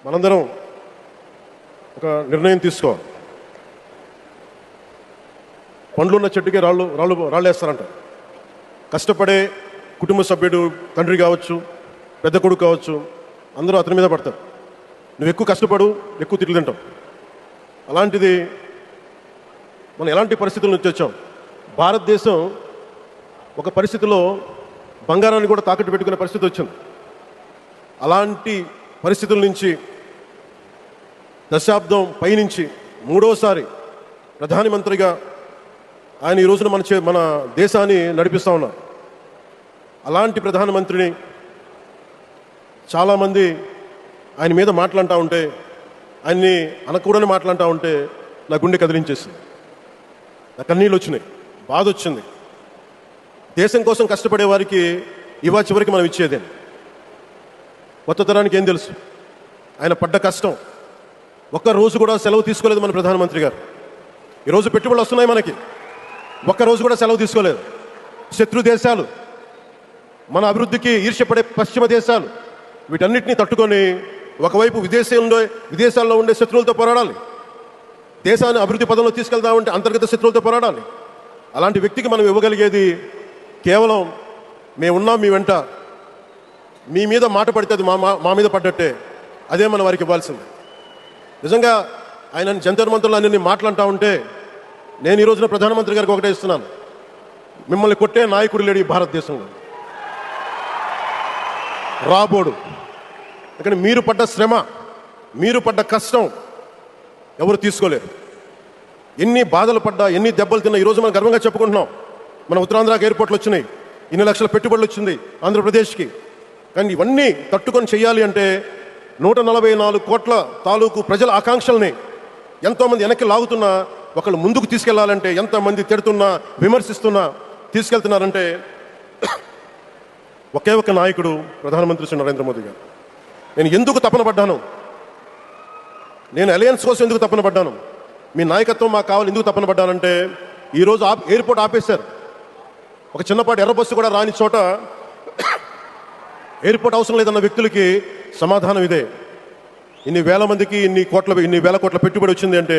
మనందరం ఒక నిర్ణయం తీసుకోవాలి. పండ్లున్న చెట్టుకి రాళ్ళు వేస్తారంట. కష్టపడే కుటుంబ సభ్యుడు, తండ్రి కావచ్చు, పెద్ద కొడుకు కావచ్చు, అందరూ అతని మీద పడతారు. నువ్వు ఎక్కువ కష్టపడు, ఎక్కువ తిట్లు తింటావు. అలాంటిది మనం ఎలాంటి పరిస్థితుల నుంచి వచ్చాం? భారతదేశం ఒక పరిస్థితిలో బంగారాన్ని కూడా తాకట్టు పెట్టుకునే పరిస్థితి వచ్చింది. అలాంటి పరిస్థితుల నుంచి దశాబ్దం పైనుంచి మూడోసారి ప్రధానమంత్రిగా ఆయన ఈ రోజున మన దేశాన్ని నడిపిస్తూ ఉన్నారు. అలాంటి ప్రధానమంత్రిని చాలామంది ఆయన మీద మాట్లాడుతూ ఉంటే, ఆయన్ని అనకూడని మాట్లాడుతూ ఉంటే నా గుండె కదిలించేసింది. నా కన్నీళ్ళు వచ్చినాయి, బాధ వచ్చింది. దేశం కోసం కష్టపడే వారికి ఇవా చివరికి మనం ఇచ్చేదేం. కొత్త తరానికి ఏం తెలుసు ఆయన పడ్డ కష్టం? ఒక్క రోజు కూడా సెలవు తీసుకోలేదు మన ప్రధానమంత్రి గారు. ఈరోజు పెట్టుబడులు వస్తున్నాయి మనకి, ఒక్కరోజు కూడా సెలవు తీసుకోలేదు. శత్రు దేశాలు, మన అభివృద్ధికి ఈర్ష్యపడే పశ్చిమ దేశాలు, వీటన్నిటినీ తట్టుకొని ఒకవైపు విదేశాల్లో ఉండే శత్రువులతో పోరాడాలి, దేశాన్ని అభివృద్ధి పదంలో తీసుకెళ్దామంటే అంతర్గత శత్రువులతో పోరాడాలి. అలాంటి వ్యక్తికి మనం ఇవ్వగలిగేది కేవలం మేమున్నాం మీ వెంట, మీ మీద మాట పడితే అది మా మీద పడ్డట్టే, అదే మనం వారికి ఇవ్వాల్సింది. నిజంగా ఆయన జంతర్ మంత్రులు అన్ని మాట్లాడుతూ ఉంటే నేను ఈ రోజున ప్రధానమంత్రి గారికి ఒకటే ఇస్తున్నాను, మిమ్మల్ని కొట్టే నాయకుడు లేడు ఈ భారతదేశంలో, రాబోడు. ఎందుకంటే మీరు పడ్డ శ్రమ, మీరు పడ్డ కష్టం ఎవరు తీసుకోలేరు. ఎన్ని బాధలు పడ్డా, ఎన్ని దెబ్బలు తిన్నా ఈరోజు మనం గర్వంగా చెప్పుకుంటున్నాం. మన ఉత్తరాంధ్రకి ఎయిర్పోర్ట్లు వచ్చినాయి, ఇన్ని లక్షల పెట్టుబడులు వచ్చింది ఆంధ్రప్రదేశ్కి. కానీ ఇవన్నీ తట్టుకొని చేయాలి అంటే 144 కోట్ల తాలూకు ప్రజల ఆకాంక్షల్ని ఎంతోమంది వెనక్కి లాగుతున్నా, ఒకళ్ళు ముందుకు తీసుకెళ్లాలంటే ఎంతమంది తిడుతున్నా, విమర్శిస్తున్నా తీసుకెళ్తున్నారంటే ఒకే ఒక నాయకుడు ప్రధానమంత్రి శ్రీ నరేంద్ర మోదీ గారు. నేను ఎందుకు తపన పడ్డాను, నేను అలయన్స్ కోసం ఎందుకు తపన పడ్డాను, మీ నాయకత్వం మాకు కావాలి ఎందుకు తపన పడ్డానంటే, ఈరోజు ఎయిర్పోర్ట్ ఆపేశారు. ఒక చిన్నపాటి ఎర్ర బస్సు కూడా రాని చోట ఎయిర్పోర్ట్ అవసరం లేదన్న వ్యక్తులకి సమాధానం ఇదే. ఇన్ని వేల మందికి ఇన్ని వేల కోట్ల పెట్టుబడి వచ్చింది అంటే,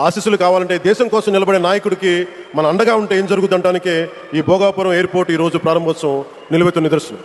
ఆశీస్సులు కావాలంటే దేశం కోసం నిలబడే నాయకుడికి మన అండగా ఉంటే ఏం జరుగుతుంటానికే ఈ భోగాపురం ఎయిర్పోర్ట్ ఈరోజు ప్రారంభోత్సవం నిలువెత్తు నిదర్శనం.